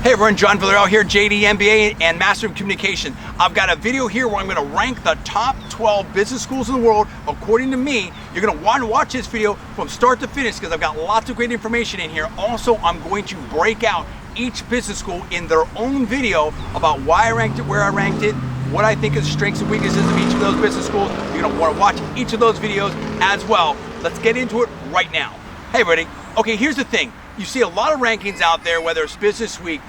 Hey everyone, John Villarreal here, JD, MBA, and Master of Communication. I've got a video here where I'm going to rank the top 12 business schools in the world according to me. You're going to want to watch this video from start to finish because I've got lots of great information in here. Also, I'm going to break out each business school in their own video about why I ranked it, where I ranked it, what I think is the strengths and weaknesses of each of those business schools. You're going to want to watch each of those videos as well. Let's get into it right now. Hey everybody. Okay, here's the thing. You see a lot of rankings out there, whether it's Business Week,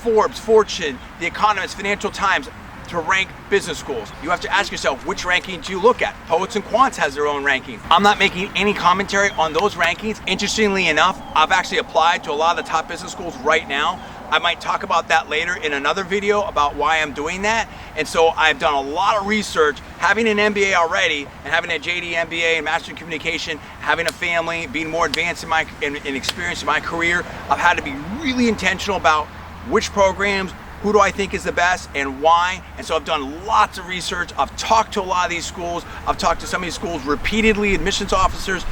Forbes, Fortune, The Economist, Financial Times, to rank business schools. You have to ask yourself, which ranking do you look at? Poets and Quants has their own ranking. I'm not making any commentary on those rankings. Interestingly enough, I've actually applied to a lot of the top business schools right now. I might talk about that later in another video about why I'm doing that. And so I've done a lot of research, having an MBA already, and having a JD MBA and Master in Communication, having a family, being more advanced in experience in my career. I've had to be really intentional about which programs, who do I think is the best and why. And so I've done lots of research. I've talked to a lot of these schools. I've talked to some of these schools repeatedly, admissions officers,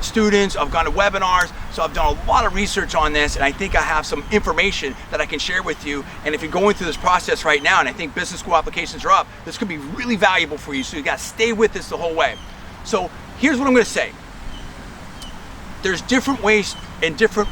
students. I've gone to webinars. So I've done a lot of research on this, and I think I have some information that I can share with you. And if you're going through this process right now, and I think business school applications are up, this could be really valuable for you. So you got to stay with this the whole way. So here's what I'm going to say. There's different ways and different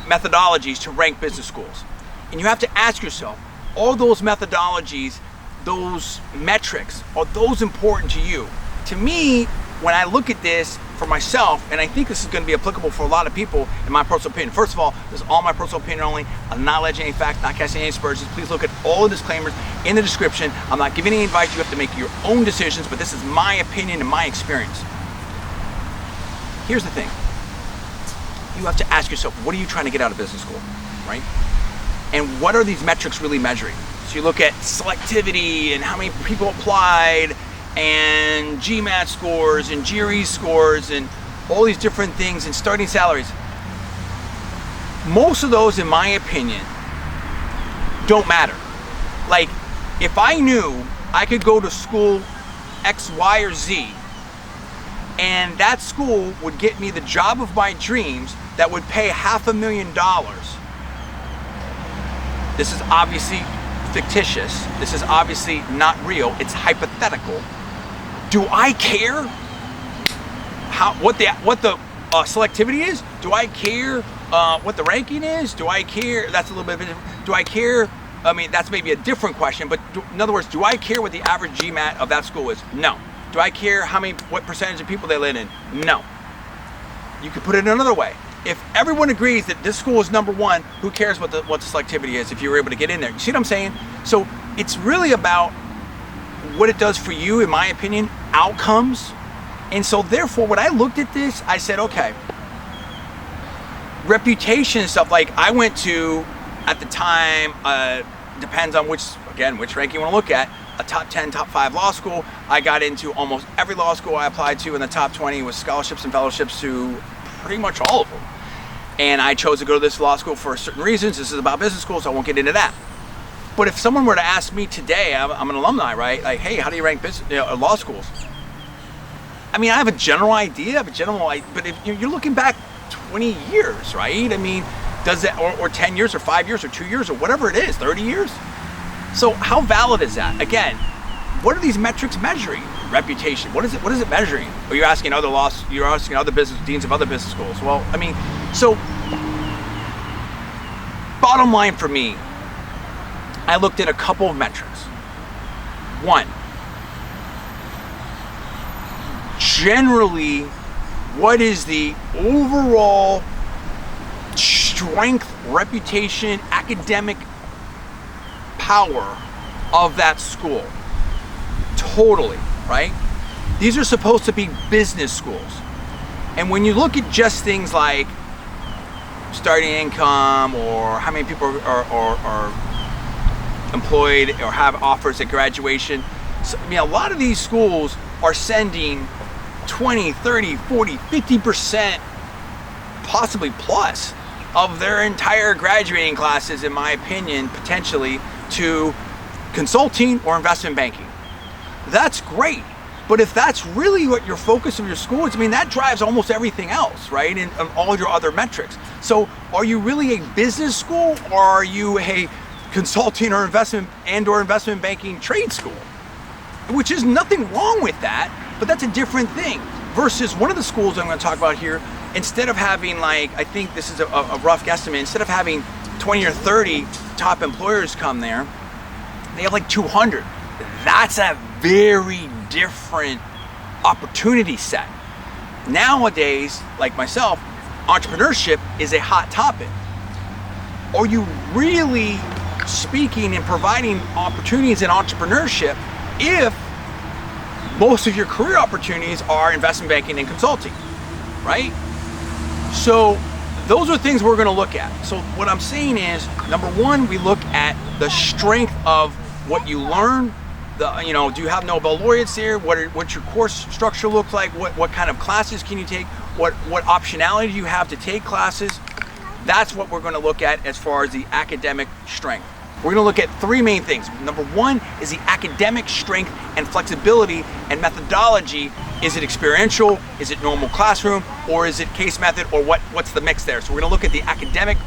methodologies to rank business schools. And you have to ask yourself, all those methodologies, those metrics, are those important to you? To me, when I look at this for myself, and I think this is going to be applicable for a lot of people in my personal opinion. First of all, this is all my personal opinion only. I'm not alleging any facts, not casting any aspersions. Please look at all the disclaimers in the description. I'm not giving any advice. You have to make your own decisions, but this is my opinion and my experience. Here's the thing. You have to ask yourself, what are you trying to get out of business school, right? And what are these metrics really measuring? So you look at selectivity and how many people applied, and GMAT scores and GRE scores and all these different things, and starting salaries. Most of those, in my opinion, don't matter. Like, if I knew I could go to school X, Y, or Z, and that school would get me the job of my dreams that would pay $500,000. This is obviously fictitious. This is obviously not real. It's hypothetical. Do I care what the selectivity is? Do I care what the ranking is? Do I care? That's a little bit different. Do I care? I mean, that's maybe a different question. But in other words, do I care what the average GMAT of that school is? No. Do I care what percentage of people they live in? No. You could put it another way. If everyone agrees that this school is number one, who cares what the selectivity is if you were able to get in there? You see what I'm saying? So it's really about what it does for you, in my opinion, outcomes. And so therefore, when I looked at this, I said, okay, reputation and stuff, like I went to, at the time, depends on which ranking you want to look at, a top 10, top 5 law school. I got into almost every law school I applied to in the top 20 with scholarships and fellowships to pretty much all of them. And I chose to go to this law school for certain reasons. This is about business school, so I won't get into that. But if someone were to ask me today, I'm an alumni, right? Like, hey, how do you rank law schools? I mean, I have a general idea, but if you're looking back 20 years, right? I mean, does that, or 10 years, or 5 years, or 2 years, or whatever it is, 30 years? So how valid is that? Again, what are these metrics measuring? Reputation. What is it measuring? Or you're asking other business deans of other business schools. Well, I mean, so bottom line for me, I looked at a couple of metrics. One, generally, what is the overall strength, reputation, academic power of that school? Totally, right? These are supposed to be business schools. And when you look at just things like starting income, or how many people are employed or have offers at graduation, so, I mean, a lot of these schools are sending 20, 30, 40, 50%, possibly plus, of their entire graduating classes, in my opinion, potentially to consulting or investment banking. That's great. But if that's really what your focus of your school is, I mean, that drives almost everything else, right? And all your other metrics. So are you really a business school, or are you a consulting or investment banking trade school? Which is nothing wrong with that, but that's a different thing. Versus one of the schools I'm going to talk about here, instead of having, like, I think this is a rough guesstimate, instead of having 20 or 30 top employers come there, they have like 200. That's a very different opportunity set. Nowadays, like myself, entrepreneurship is a hot topic. Are you really speaking and providing opportunities in entrepreneurship if most of your career opportunities are investment banking and consulting, right? So those are things we're going to look at. So what I'm saying is, number one, we look at the strength of what you learn. Do you have Nobel laureates here? What's your course structure look like? What kind of classes can you take? What optionality do you have to take classes? That's what we're going to look at as far as the academic strength. We're going to look at three main things. Number one is the academic strength and flexibility and methodology. Is it experiential? Is it normal classroom? Or is it case method? Or what's the mix there? So we're going to look at the academic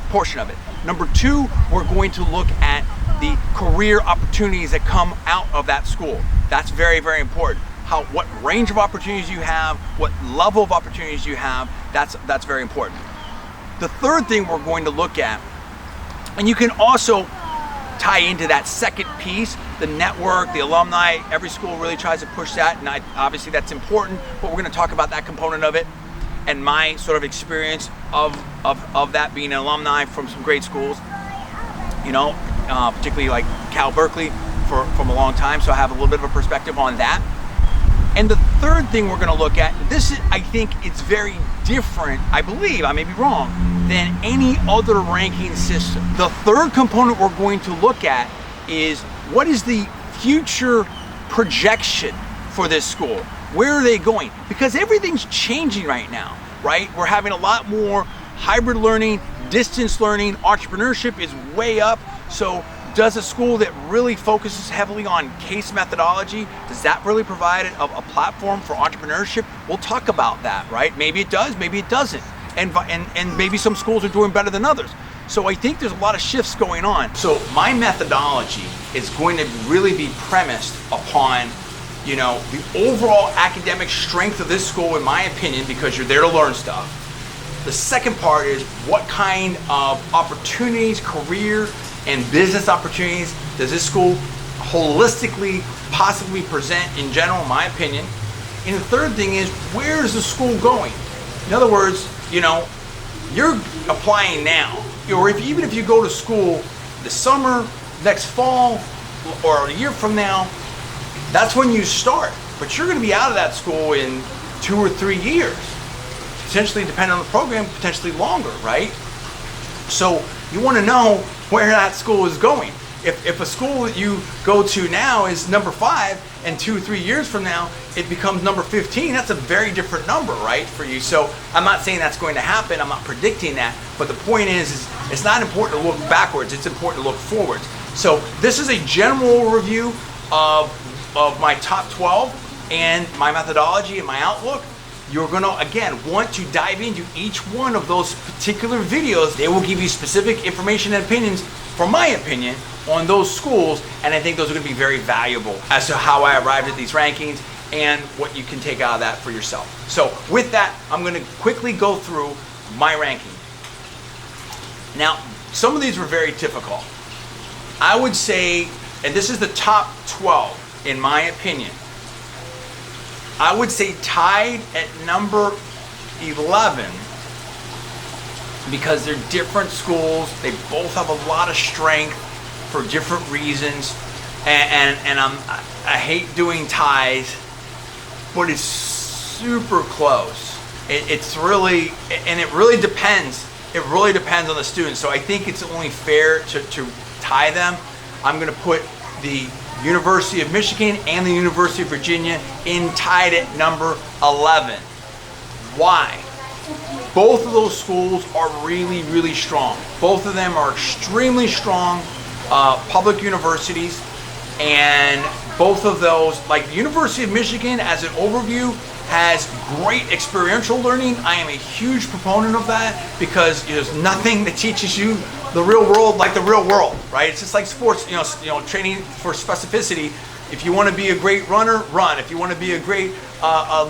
portion of it. Number two, we're going to look at the career opportunities that come out of that school. That's very, very important. What range of opportunities you have, what level of opportunities you have, that's very important. The third thing we're going to look at, and you can also tie into that second piece, the network, the alumni. Every school really tries to push that, and obviously that's important, but we're going to talk about that component of it and my sort of experience of that being an alumni from some great schools, particularly like Cal Berkeley from a long time, so I have a little bit of a perspective on that. And the third thing we're going to look at, I think it's very different, I believe, I may be wrong, than any other ranking system. The third component we're going to look at is, what is the future projection for this school? Where are they going? Because everything's changing right now, right? We're having a lot more hybrid learning, distance learning, entrepreneurship is way up. So does a school that really focuses heavily on case methodology, does that really provide a platform for entrepreneurship? We'll talk about that, right? Maybe it does, maybe it doesn't. And maybe some schools are doing better than others. So I think there's a lot of shifts going on. So my methodology is going to really be premised upon, the overall academic strength of this school, in my opinion, because you're there to learn stuff. The second part is, what kind of opportunities, career and business opportunities does this school holistically possibly present in general, in my opinion. And the third thing is, where is the school going? In other words, you're applying now, or even if you go to school this summer, next fall, or a year from now, that's when you start. But you're going to be out of that school in 2 or 3 years, potentially, depending on the program, potentially longer, right? So you want to know where that school is going. If a school that you go to now is number 5, and 2 or 3 years from now it becomes number 15, that's a very different number, right, for you. So I'm not saying that's going to happen, I'm not predicting that, but the point is it's not important to look backwards, it's important to look forwards. So this is a general review of my top 12 and my methodology and my outlook. You're going to, again, want to dive into each one of those particular videos. They will give you specific information and opinions, from my opinion, on those schools, and I think those are going to be very valuable as to how I arrived at these rankings and what you can take out of that for yourself. So with that, I'm going to quickly go through my ranking. Now, some of these were very difficult. I would say, and this is the top 12 in my opinion, I would say tied at number 11, because they're different schools. They both have a lot of strength for different reasons, and I hate doing ties, but it's super close. It's really, and it really depends. It really depends on the student. So I think it's only fair to tie them. I'm going to put the University of Michigan and the University of Virginia in tied at number 11. Why? Both of those schools are really, really strong. Both of them are extremely strong public universities. And both of those, like the University of Michigan as an overview, has great experiential learning. I am a huge proponent of that because there's nothing that teaches you the real world like the real world, right? It's just like sports, training for specificity. If you want to be a great runner, run. If you want to be a great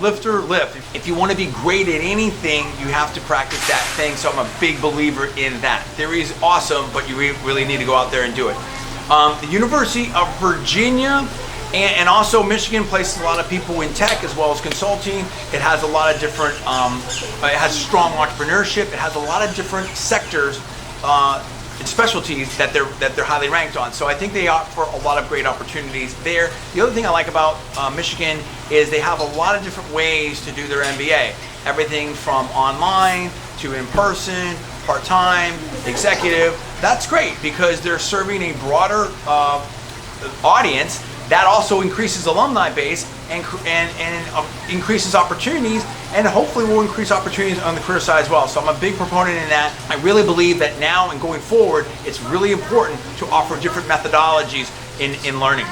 lifter, lift. If you want to be great at anything, you have to practice that thing. So I'm a big believer in that. Theory is awesome, but you really need to go out there and do it. The University of Virginia and also Michigan places a lot of people in tech as well as consulting. It has a lot of different, it has strong entrepreneurship. It has a lot of different sectors and specialties that they're highly ranked on. So I think they offer a lot of great opportunities there. The other thing I like about Michigan is they have a lot of different ways to do their MBA. Everything from online to in person, part-time, executive. That's great because they're serving a broader audience. That also increases alumni base and increases opportunities, and hopefully will increase opportunities on the career side as well. So I'm a big proponent in that. I really believe that now and going forward, it's really important to offer different methodologies in learning.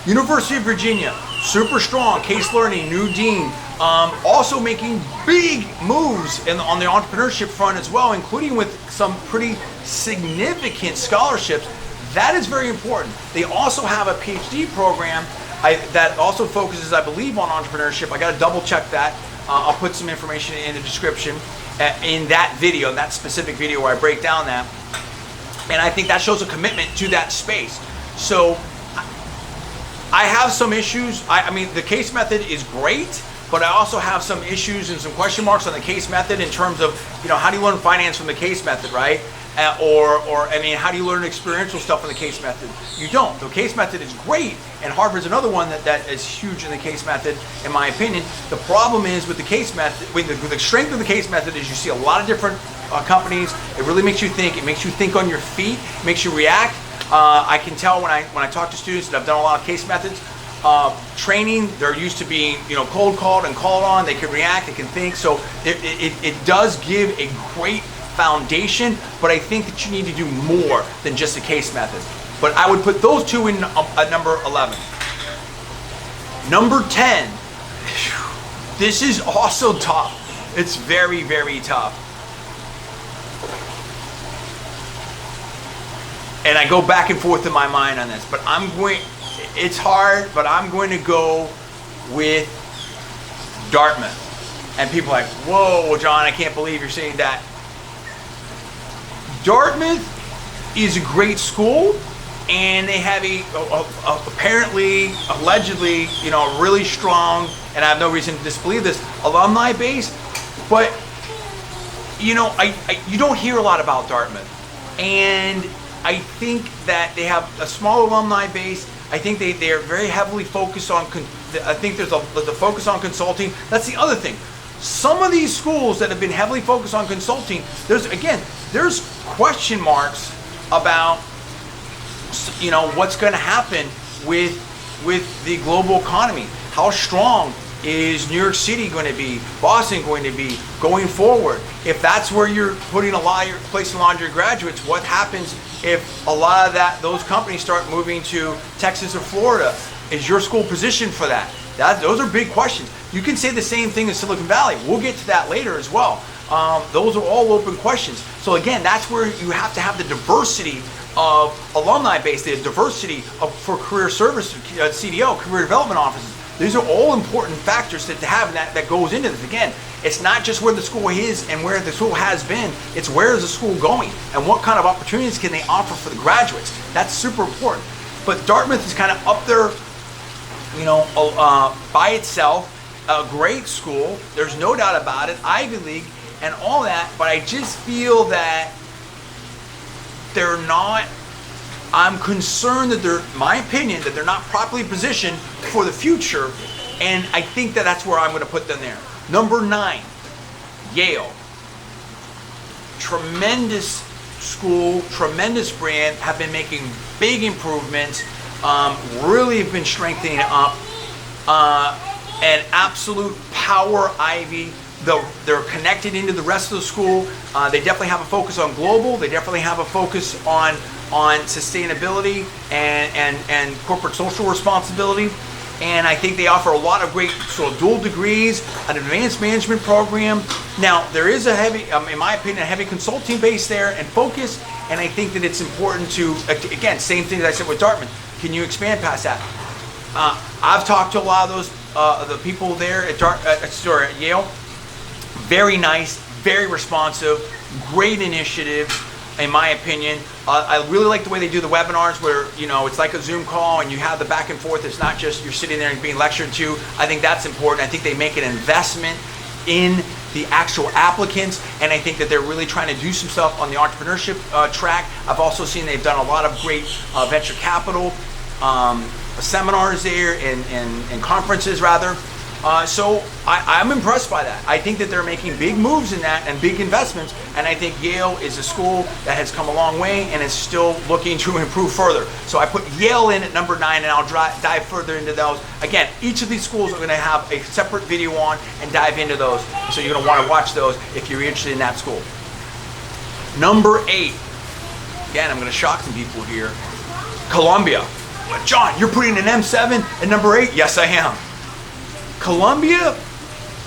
University of Virginia, super strong, case learning, new dean, also making big moves on the entrepreneurship front as well, including with some pretty significant scholarships. That is very important. They also have a PhD program that also focuses, I believe, on entrepreneurship. I got to double check that. I'll put some information in the description in that video, that specific video where I break down that. And I think that shows a commitment to that space. So I have some issues. I mean, the case method is great, but I also have some issues and some question marks on the case method in terms of, how do you learn finance from the case method, right? How do you learn experiential stuff in the case method? You don't. The case method is great, and Harvard's another one that is huge in the case method, in my opinion. The problem is with the case method, with the strength of the case method is you see a lot of different companies. It really makes you think. It makes you think on your feet. It makes you react. I can tell when I talk to students that I've done a lot of case methods. Training, they're used to being cold called and called on. They can react. They can think. So it does give a great foundation, but I think that you need to do more than just a case method. But I would put those two in at number 11. Number 10. This is also tough. It's very, very tough. And I go back and forth in my mind on this, but it's hard, but I'm going to go with Dartmouth. And people are like, whoa, John, I can't believe you're saying that. Dartmouth is a great school, and they have apparently, allegedly, really strong, and I have no reason to disbelieve this, alumni base. But you don't hear a lot about Dartmouth, and I think that they have a small alumni base. I think they are very heavily focused on. I think there's a focus on consulting. That's the other thing. Some of these schools that have been heavily focused on consulting, there's question marks about what's going to happen with the global economy. How strong is New York City going to be? Boston going to be going forward? If that's where you're placing a lot of your graduates, what happens if a lot of those companies start moving to Texas or Florida? Is your school positioned for that? Those are big questions. You can say the same thing in Silicon Valley. We'll get to that later as well. Those are all open questions. So again, that's where you have to have the diversity of alumni base, the diversity for career service, CDO, career development offices. These are all important factors to have, and that goes into this. Again, it's not just where the school is and where the school has been. It's where is the school going and what kind of opportunities can they offer for the graduates. That's super important. But Dartmouth is kind of up there, by itself. A great school. There's no doubt about it. Ivy League and all that. But I just feel that they're not. I'm concerned that my opinion, that they're not properly positioned for the future, and I think that's where I'm going to put them there. Number 9, Yale. Tremendous school, tremendous brand, have been making big improvements, really have been strengthening up, an absolute power Ivy. They're connected into the rest of the school. They definitely have a focus on global. They definitely have a focus on on sustainability and corporate social responsibility. And I think they offer a lot of great sort of dual degrees, an advanced management program. Now, there is a heavy, in my opinion, a heavy consulting base there and focus. And I think that it's important to, again, same thing that I said with Dartmouth. Can you expand past that? I've talked to a lot of those, the people there at Yale. Very nice, very responsive, great initiative, in my opinion. I really like the way they do the webinars where, you know, it's like a Zoom call and you have the back and forth. It's not just you're sitting there and being lectured to. I think that's important. I think they make an investment in the actual applicants, and I think that they're really trying to do some stuff on the entrepreneurship track. I've also seen they've done a lot of great venture capital seminars there and conferences rather. So I'm impressed by that. I think that they're making big moves in that and big investments, and I think Yale is a school that has come a long way and is still looking to improve further. So I put Yale in at number 9, and I'll dive further into those. Again, each of these schools are going to have a separate video on and dive into those, so you're going to want to watch those if you're interested in that school. Number 8. Again, I'm going to shock some people here. Columbia. John, you're putting an M7 at number 8? Yes, I am. Columbia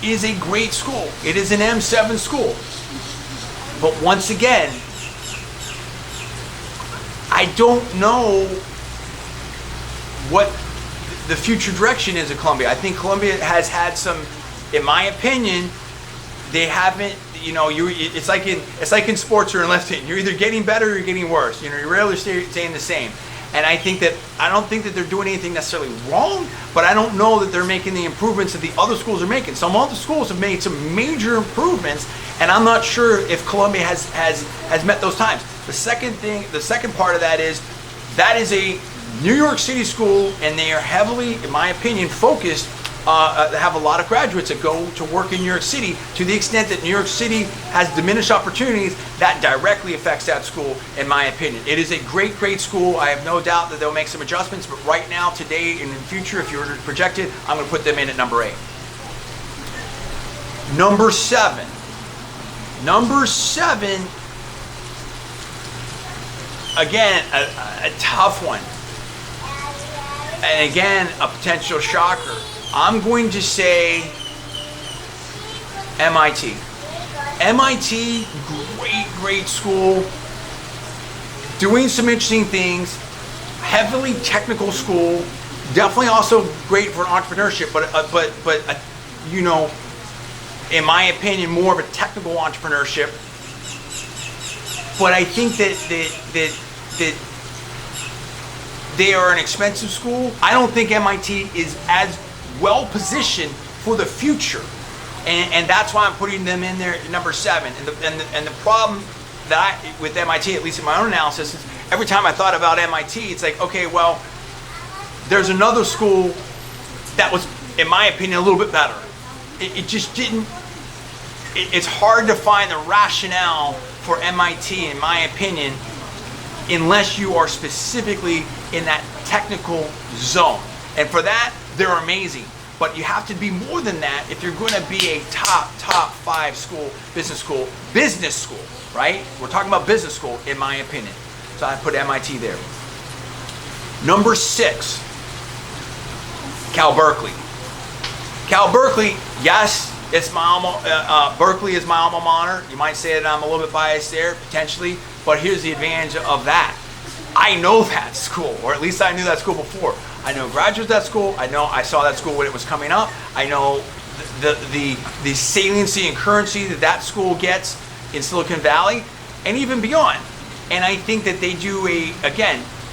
is a great school. It is an M7 school. But once again, I don't know what the future direction is of Columbia. I think Columbia has had some, in my opinion, they haven't, you know, it's like in sports or in lifting. You're either getting better or you're getting worse. You know, you're rarely staying the same. And I don't think that they're doing anything necessarily wrong, but I don't know that they're making the improvements that the other schools are making. Some other schools have made some major improvements, and I'm not sure if Columbia has met those times. The second part of that is a New York City school, and they are heavily, in my opinion, focused. They have a lot of graduates that go to work in New York City. To the extent that New York City has diminished opportunities, that directly affects that school, in my opinion. It is a great, great school. I have no doubt that they'll make some adjustments, but right now, today, and in the future, if you were to project it, I'm going to put them in at number 8. Number 7. Number 7, again, a tough one. And again, a potential shocker. I'm going to say MIT. MIT, great school, doing some interesting things, heavily technical school, definitely also great for entrepreneurship, but you know, in my opinion, more of a technical entrepreneurship. But I think that they are an expensive school. I don't think MIT is as well positioned for the future, and that's why I'm putting them in there at number 7. And the problem that with MIT, at least in my own analysis, is every time I thought about MIT, it's like, okay, well, there's another school that was, in my opinion, a little bit better. It just didn't. It's hard to find the rationale for MIT, in my opinion, unless you are specifically in that technical zone. And for that, they're amazing. But you have to be more than that if you're going to be a top 5 school, business school, right? We're talking about business school, in my opinion. So I put MIT there. Number 6, Cal Berkeley. Cal Berkeley, yes, it's my Berkeley is my alma mater. You might say that I'm a little bit biased there, potentially, but here's the advantage of that. I know that school, or at least I knew that school before. I know graduates of that school. I saw that school when it was coming up. I know the saliency and currency that school gets in Silicon Valley and even beyond. And I think that they do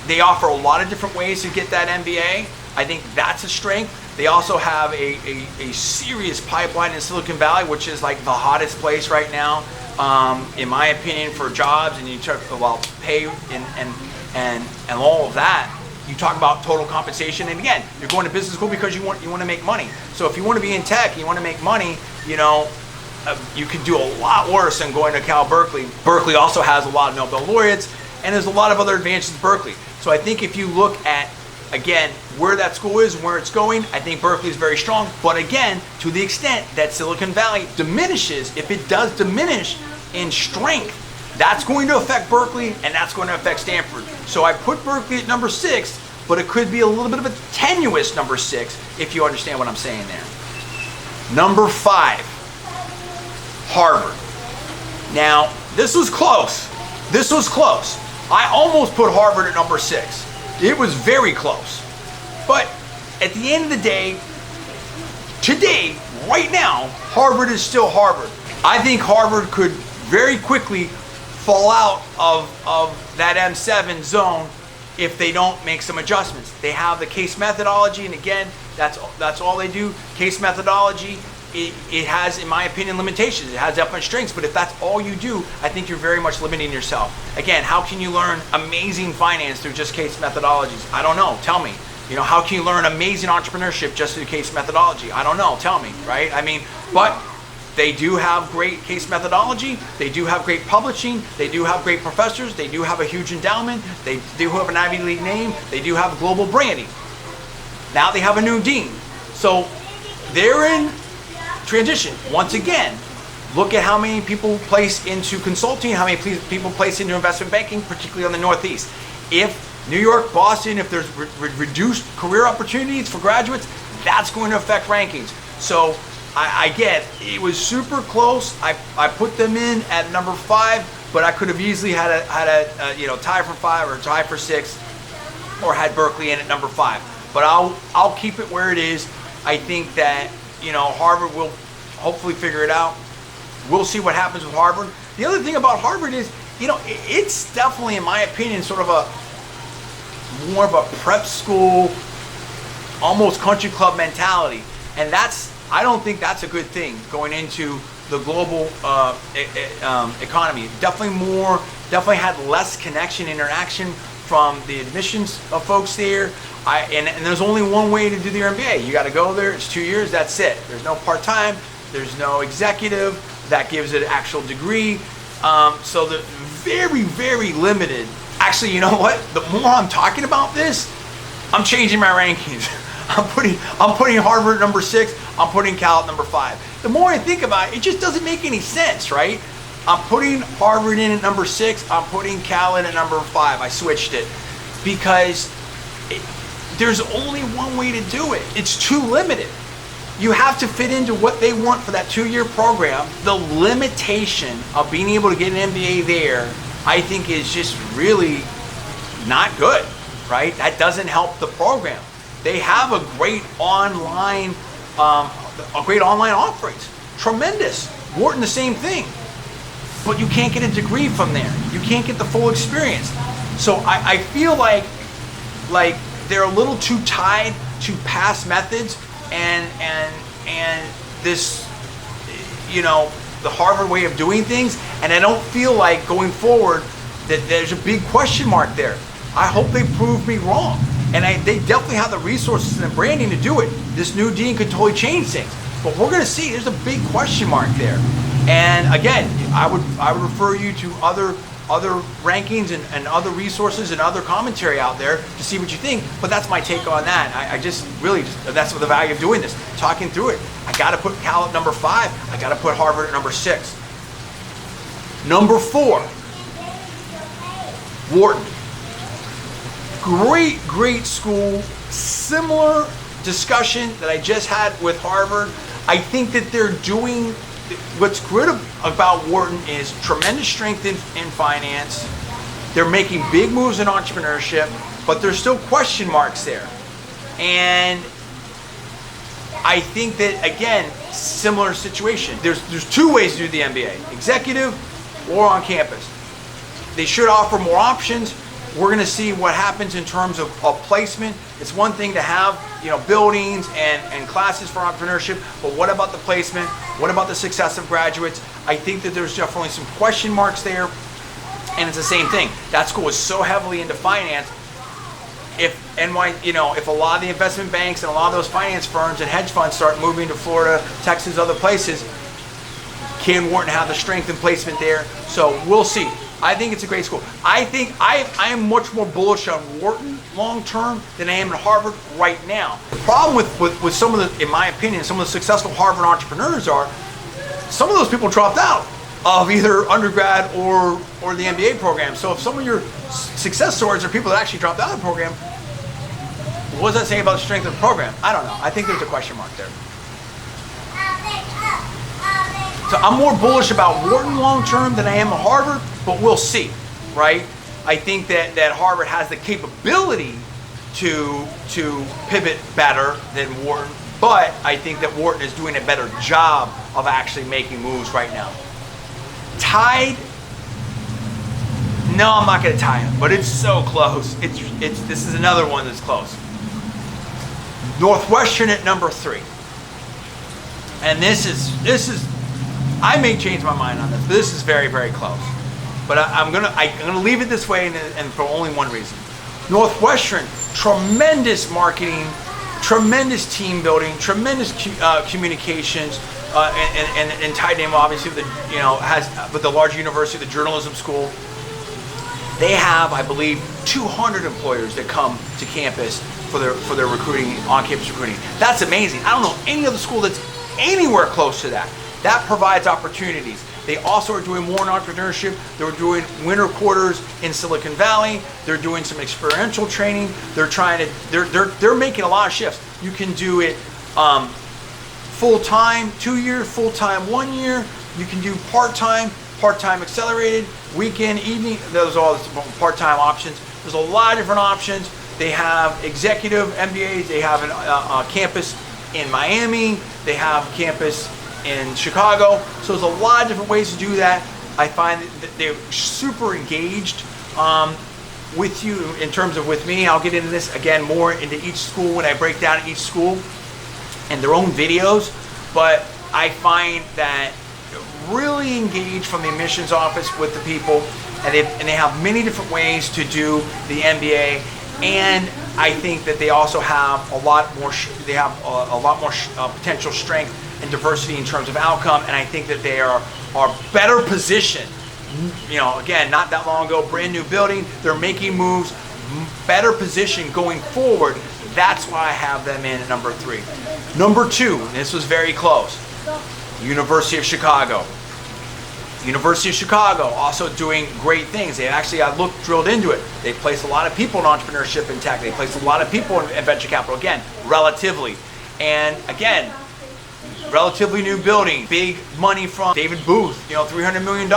they offer a lot of different ways to get that MBA. I think that's a strength. They also have a serious pipeline in Silicon Valley, which is like the hottest place right now, in my opinion, for jobs. And you talk about pay and all of that. You talk about total compensation, and again, you're going to business school because you want to make money. So if you want to be in tech and you want to make money, you know, you could do a lot worse than going to Cal Berkeley. Berkeley also has a lot of Nobel laureates, and there's a lot of other advantages in Berkeley. So I think if you look at, again, where that school is and where it's going, I think Berkeley is very strong. But again, to the extent that Silicon Valley diminishes, if it does diminish in strength, That's going to affect Berkeley, and that's going to affect Stanford. So I put Berkeley at number 6, but it could be a little bit of a tenuous number 6, if you understand what I'm saying there. Number 5, Harvard. Now, this was close. This was close. I almost put Harvard at number 6. It was very close. But at the end of the day, today, right now, Harvard is still Harvard. I think Harvard could very quickly fall out of that M7 zone if they don't make some adjustments. They have the case methodology, and again, that's all they do. Case methodology, it has, in my opinion, limitations. It has definite strengths, but if that's all you do, I think you're very much limiting yourself. Again, how can you learn amazing finance through just case methodologies? I don't know, tell me. You know, how can you learn amazing entrepreneurship just through case methodology? I don't know, tell me, right? I mean, but they do have great case methodology, they do have great publishing, they do have great professors, they do have a huge endowment, they do have an Ivy League name, they do have global branding. Now they have a new dean. So they're in transition. Once again, look at how many people place into consulting, how many people place into investment banking, particularly on the Northeast. If New York, Boston, if there's reduced career opportunities for graduates, that's going to affect rankings. So I get it was super close. I put them in at number 5, but I could have easily had a tie for 5 or tie for 6, or had Berkeley in at number 5. But I'll keep it where it is. I think that Harvard will hopefully figure it out. We'll see what happens with Harvard. The other thing about Harvard is it's definitely, in my opinion, sort of more of a prep school, almost country club mentality, and I don't think that's a good thing going into the global economy. Definitely had less connection, interaction from the admissions of folks there. And there's only one way to do the MBA. You got to go there. It's 2 years. That's it. There's no part-time. There's no executive that gives it an actual degree. So the very, very limited. Actually, you know what? The more I'm talking about this, I'm changing my rankings. I'm putting Harvard at number 6. I'm putting Cal at number 5. The more I think about it, it just doesn't make any sense, right? I'm putting Harvard in at number 6. I'm putting Cal in at number 5. I switched it because there's only one way to do it. It's too limited. You have to fit into what they want for that 2-year program. The limitation of being able to get an MBA there, I think, is just really not good, right? That doesn't help the program. They have a great online offerings, tremendous. Wharton, the same thing, but you can't get a degree from there. You can't get the full experience. So I feel like they're a little too tied to past methods and this, the Harvard way of doing things. And I don't feel like going forward that there's a big question mark there. I hope they prove me wrong. And they definitely have the resources and the branding to do it. This new dean could totally change things. But we're going to see. There's a big question mark there. And again, I would refer you to other rankings and other resources and other commentary out there to see what you think. But that's my take on that. I just that's the value of doing this, talking through it. I got to put Cal at number 5. I got to put Harvard at number 6. Number 4, Wharton. Great school. Similar discussion that I just had with Harvard. I think that they're doing, what's good about Wharton is tremendous strength in finance. They're making big moves in entrepreneurship, but there's still question marks there. And I think that, again, similar situation. There's 2 ways to do the MBA, executive or on campus. They should offer more options. We're going to see what happens in terms of placement. It's one thing to have, buildings and classes for entrepreneurship, but what about the placement? What about the success of graduates? I think that there's definitely some question marks there, and it's the same thing. That school is so heavily into finance. If a lot of the investment banks and a lot of those finance firms and hedge funds start moving to Florida, Texas, other places, can Wharton have the strength and placement there? So we'll see. I think it's a great school. I think I am much more bullish on Wharton long term than I am at Harvard right now. The problem with some of the, in my opinion, some of the successful Harvard entrepreneurs are some of those people dropped out. of either undergrad or the MBA program. So if some of your success stories are people that actually dropped out of the program, what does that say about the strength of the program? I don't know. I think there's a question mark there. So I'm more bullish about Wharton long term than I am at Harvard, but we'll see, right? I think that Harvard has the capability to pivot better than Wharton, but I think that Wharton is doing a better job of actually making moves right now. Tied? No, I'm not going to tie him, but it's so close. This is another one that's close. Northwestern at number 3, and this is. I may change my mind on this, but this is very, very close. But I'm gonna leave it this way, and for only one reason. Northwestern, tremendous marketing, tremendous team building, tremendous communications, and tied name obviously with the large university, the journalism school. They have, I believe, 200 employers that come to campus for their recruiting, on-campus recruiting. That's amazing. I don't know any other school that's anywhere close to that. That provides opportunities. They also are doing more in entrepreneurship. They're doing winter quarters in Silicon Valley. They're doing some experiential training. They're making a lot of shifts. You can do it full-time 2 years, full-time 1 year. You can do part-time accelerated, weekend, evening. Those are all the part-time options. There's a lot of different options. They have executive MBAs. They have a campus in Miami. They have campus in Chicago. So there's a lot of different ways to do that. I find that they're super engaged with you in terms of with me. I'll get into this again more into each school when I break down each school and their own videos. But I find that really engaged from the admissions office with the people, and they have many different ways to do the MBA. And I think that they also have a lot more. They have a lot more potential strength and diversity in terms of outcome, and I think that they are better positioned. Again, not that long ago, brand new building. They're making moves, better position going forward. That's why I have them in at number 3. Number 2, and this was very close. University of Chicago. University of Chicago also doing great things. They actually, drilled into it. They place a lot of people in entrepreneurship and tech. They place a lot of people in venture capital. Again, relatively. And again, relatively new building, big money from David Booth, $300 million.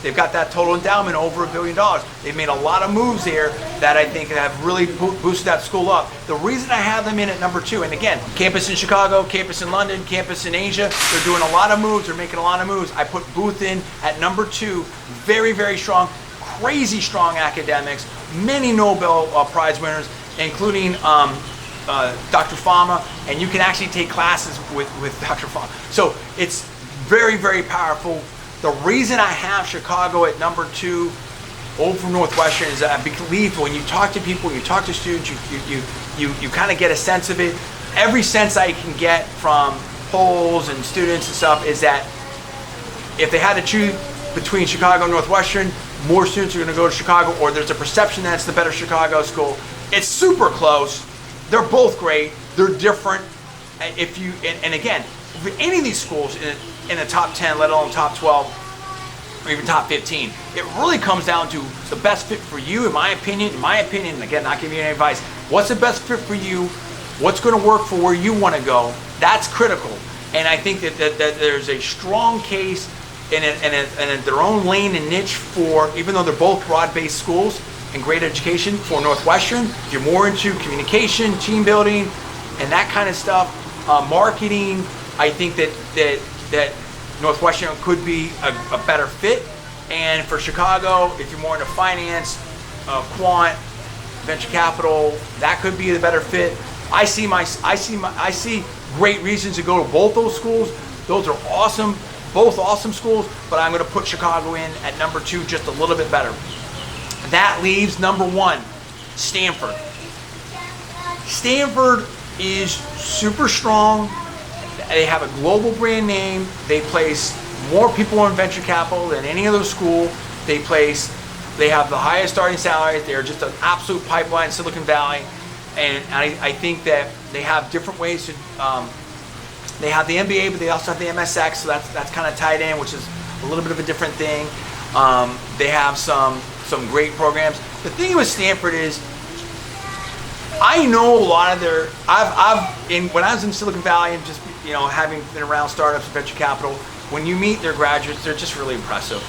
They've got that total endowment over $1 billion. They've made a lot of moves there that I think have really boosted that school up. The reason I have them in at number 2, and again, campus in Chicago, campus in London, campus in Asia, they're doing a lot of moves, they're making a lot of moves. I put Booth in at number 2, very, very strong, crazy strong academics, many Nobel Prize winners, including Dr. Fama, and you can actually take classes with Dr. Fama. So it's very, very powerful. The reason I have Chicago at number 2 over Northwestern is that I believe when you talk to people, you talk to students, you kind of get a sense of it. Every sense I can get from polls and students and stuff is that if they had to choose between Chicago and Northwestern, more students are going to go to Chicago, or there's a perception that it's the better Chicago school. It's super close. They're both great. They're different. And again, for any of these schools in the top 10, let alone top 12, or even top 15, it really comes down to the best fit for you, in my opinion. Again, not giving you any advice. What's the best fit for you? What's going to work for where you want to go? That's critical. And I think that there's a strong case in their own lane and niche for, even though they're both broad-based schools and great education, for Northwestern. If you're more into communication, team building, and that kind of stuff, marketing, I think that Northwestern could be a better fit. And for Chicago, if you're more into finance, quant, venture capital, that could be the better fit. I see great reasons to go to both those schools. Those are awesome, both awesome schools, but I'm going to put Chicago in at number 2, just a little bit better. That leaves number 1, Stanford. Stanford is super strong. They have a global brand name. They place more people in venture capital than any other school. They have the highest starting salaries. They're just an absolute pipeline in Silicon Valley. And I think that they have different ways to, they have the MBA, but they also have the MSX, so that's kind of tied in, which is a little bit of a different thing. They have some great programs. The thing with Stanford is, I know a lot of their. When I was in Silicon Valley and just having been around startups and venture capital, when you meet their graduates, they're just really impressive.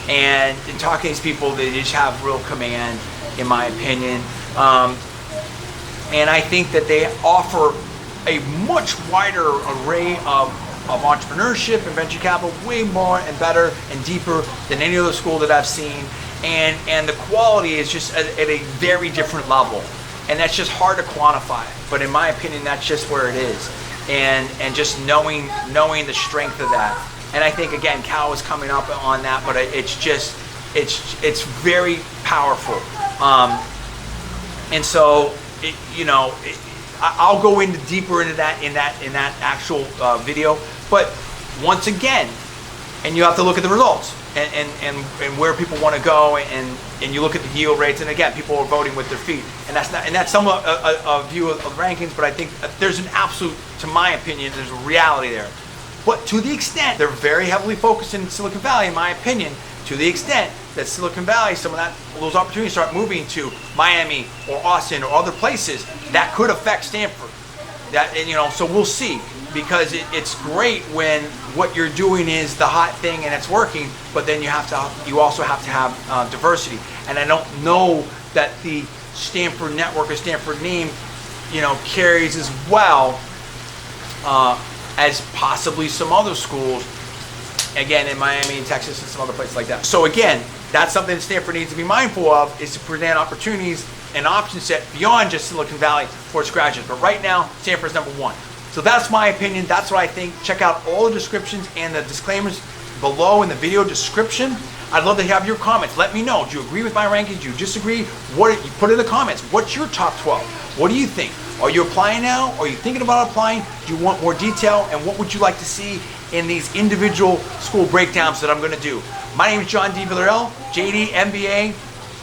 And in talking to these people, they just have real command, in my opinion. And I think that they offer a much wider array of entrepreneurship and venture capital, way more and better and deeper than any other school that I've seen. And the quality is just at a very different level. And that's just hard to quantify. But in my opinion, that's just where it is. And just knowing the strength of that. And I think, again, Cal is coming up on that, but it's very powerful. And so, I'll go deeper into that in that actual video. But once again, and you have to look at the results and where people want to go, and you look at the yield rates, and again, people are voting with their feet, and that's somewhat a view of rankings. But I think there's an absolute, to my opinion, there's a reality there. But to the extent they're very heavily focused in Silicon Valley, in my opinion, to the extent that Silicon Valley, some of those opportunities start moving to Miami or Austin or other places, that could affect Stanford. So we'll see, because it's great when what you're doing is the hot thing and it's working, but then you also have to have diversity. And I don't know that the Stanford network or Stanford name, carries as well as possibly some other schools, again, in Miami and Texas and some other places like that. So again, that's something that Stanford needs to be mindful of, is to present opportunities and option set beyond just Silicon Valley for its graduates. But right now, Stanford's number one. So that's my opinion. That's what I think. Check out all the descriptions and the disclaimers below in the video description. I'd love to have your comments. Let me know. Do you agree with my rankings? Do you disagree? What you put in the comments. What's your top 12? What do you think? Are you applying now? Are you thinking about applying? Do you want more detail? And what would you like to see in these individual school breakdowns that I'm going to do? My name is John D. Villarreal, JD, MBA,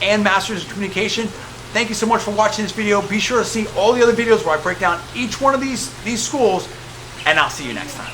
and Master's in Communication. Thank you so much for watching this video. Be sure to see all the other videos where I break down each one of these schools, and I'll see you next time.